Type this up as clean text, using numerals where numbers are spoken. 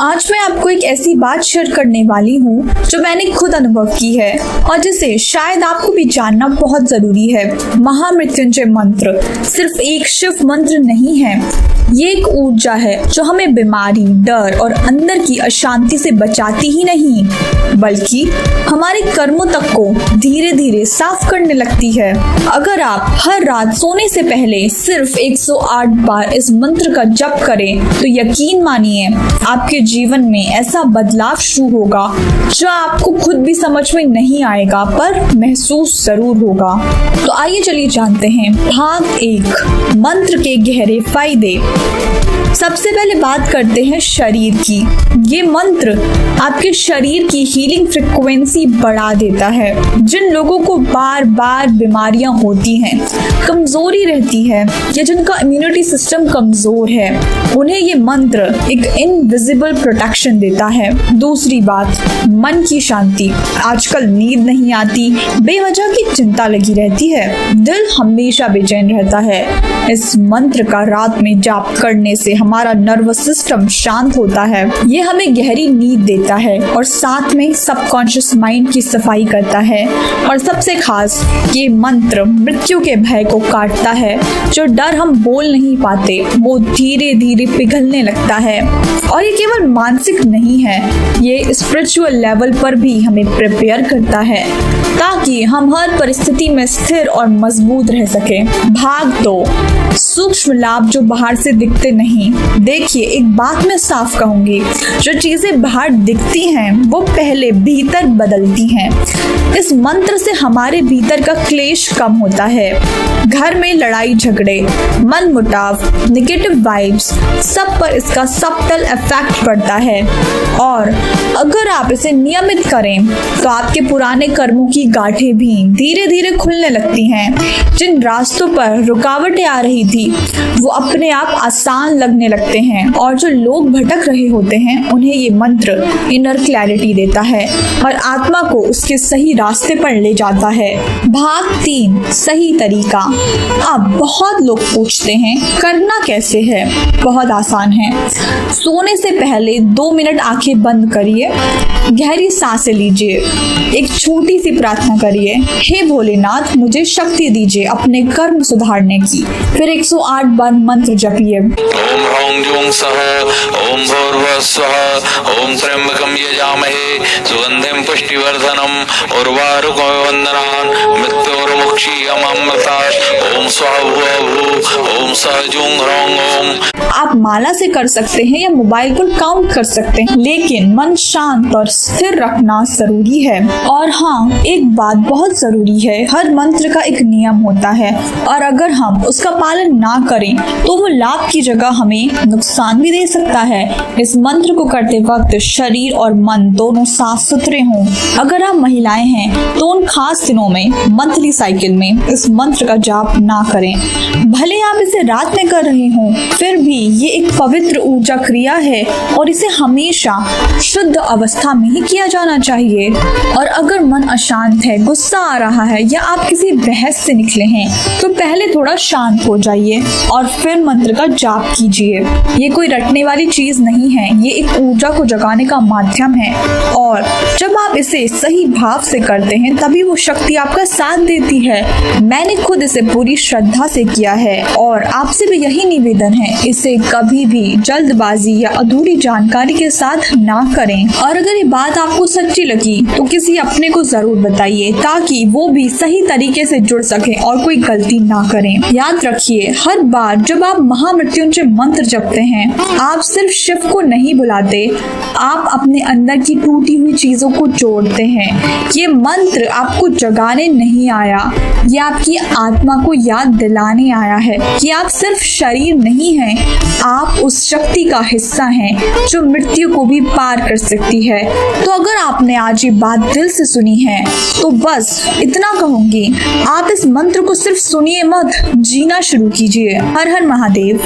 आज मैं आपको एक ऐसी बात शेयर करने वाली हूँ जो मैंने खुद अनुभव की है और जिसे शायद आपको भी जानना बहुत जरूरी है। महामृत्युंजय मंत्र सिर्फ एक शिव मंत्र नहीं है, ये एक ऊर्जा है जो हमें बीमारी, डर और अंदर की अशांति से बचाती ही नहीं बल्कि हमारे कर्मों तक को धीरे धीरे साफ करने लगती है। अगर आप हर रात सोने से पहले सिर्फ 108 बार इस मंत्र का जप करें तो यकीन मानिए आपके जीवन में ऐसा बदलाव शुरू होगा जो आपको खुद भी समझ में नहीं आएगा पर महसूस जरूर होगा। तो आइए चलिए जानते हैं भाग 1, मंत्र के गहरे फायदे। सबसे पहले बात करते हैं शरीर की। ये मंत्र आपके शरीर की हीलिंग फ्रिक्वेंसी बढ़ा देता है। जिन लोगों को बार बार बीमारियां होती हैं, कमजोरी रहती है या जिनका इम्यूनिटी सिस्टम कमजोर है, उन्हें ये मंत्र एक इनविजिबल प्रोटेक्शन देता है। दूसरी बात, मन की शांति। आजकल नींद नहीं आती, बेवजह की चिंता लगी रहती है, दिल हमेशा बेचैन रहता है। इस मंत्र का रात में जाप करने से हमारा नर्वस सिस्टम शांत होता है। ये हमें गहरी नींद देता है और साथ में सबकॉन्शियस माइंड की सफाई करता है। और सबसे खास, ये मंत्र मृत्यु के भय को काटता है। जो डर हम बोल नहीं पाते वो धीरे धीरे पिघलने लगता है। और ये केवल मानसिक नहीं है, ये स्पिरिचुअल लेवल पर भी हमें प्रिपेयर करता है ताकि हम हर परिस्थिति में स्थिर और मजबूत रह सके। भाग 2, सूक्ष्म लाभ जो बाहर से दिखते नहीं। देखिए, एक बात मैं साफ कहूंगी, जो चीजें बाहर दिखती हैं वो पहले भीतर बदलती हैं। इस मंत्र से हमारे भीतर का क्लेश कम होता है। घर में लड़ाई झगड़े, मन मुटाव, नेगेटिव वाइब्स, सब पर इसका सब्टल इफेक्ट पड़ता है। और अगर आप इसे नियमित करें तो आपके पुराने कर्मों की गांठें भी धीरे धीरे खुलने लगती हैं। जिन रास्तों पर रुकावटें आ रही थी वो अपने आप आसान लगने लगते हैं और जो लोग भटक रहे होते हैं उन्हें ये मंत्र इनर क्लैरिटी देता है और आत्मा को उसके सही रास्ते पर ले जाता है। भाग 3, सही तरीका। अब बहुत लोग पूछते हैं करना कैसे है। बहुत आसान है। सोने से पहले 2 मिनट आंखें बंद करिए, गहरी सांसें लीजिए, एक छोटी सी प्रार्थना करिए, हे भोलेनाथ मुझे शक्ति दीजिए अपने कर्म सुधारने की। फिर 108 बार मंत्र जपिए। ओम ह्रौं जूं सः ओम भूर्भुवस्सुः ओम त्र्यंबकं यजामहे सुगंधिं पुष्टिवर्धनम् उर्वारुकमिव वन्दनान् मृत्योर्मुक्षीयमामृतात् ओम स्वः भुवः भुः ओम सः जूं ह्रौं ओम। आप माला से कर सकते हैं या मोबाइल पर काउंट कर सकते हैं, लेकिन मन शांत और स्थिर रखना जरूरी है। और हाँ, एक बात बहुत जरूरी है, हर मंत्र का एक नियम होता है और अगर हम उसका पालन ना करें तो वो लाभ की जगह हमें नुकसान भी दे सकता है। इस मंत्र को करते वक्त शरीर और मन दोनों साफ सुथरे हों। अगर आप महिलाएं हैं तो उन खास दिनों में, मंथली साइकिल में इस मंत्र का जाप ना करें। भले आप इसे रात में कर रहे हों, फिर भी ये एक पवित्र ऊर्जा क्रिया है और इसे हमेशा शुद्ध अवस्था में ही किया जाना चाहिए। और अगर मन अशांत है, गुस्सा आ रहा है या आप किसी बहस से निकले हैं तो पहले थोड़ा शांत हो जाइए और फिर मंत्र का जाप कीजिए। ये कोई रटने वाली चीज नहीं है, ये एक ऊर्जा को जगाने का माध्यम है और जब आप इसे सही भाव से करते हैं तभी वो शक्ति आपका साथ देती है। मैंने खुद इसे पूरी श्रद्धा से किया है और आपसे भी यही निवेदन है, इसे कभी भी जल्दबाजी या अधूरी जानकारी के साथ ना करें। और अगर ये बात आपको सच्ची लगी तो किसी अपने को जरूर बताइए ताकि वो भी सही तरीके से जुड़ सके और कोई गलती ना करें। याद रखिए, हर बार जब आप महामृत्युंजय मंत्र जपते हैं आप सिर्फ शिव को नहीं बुलाते, आप अपने अंदर की टूटी हुई चीजों को जोड़ते हैं। ये मंत्र आपको जगाने नहीं आया, ये आपकी आत्मा को याद दिलाने आया है कि आप सिर्फ शरीर नहीं हैं, आप उस शक्ति का हिस्सा हैं जो मृत्यु को भी पार कर सकती है। तो अगर आपने आज ये बात दिल से सुनी है तो बस इतना कहूंगी, आप इस मंत्र को सिर्फ सुनिए मत, जीना शुरू कीजिए। हर हर महादेव।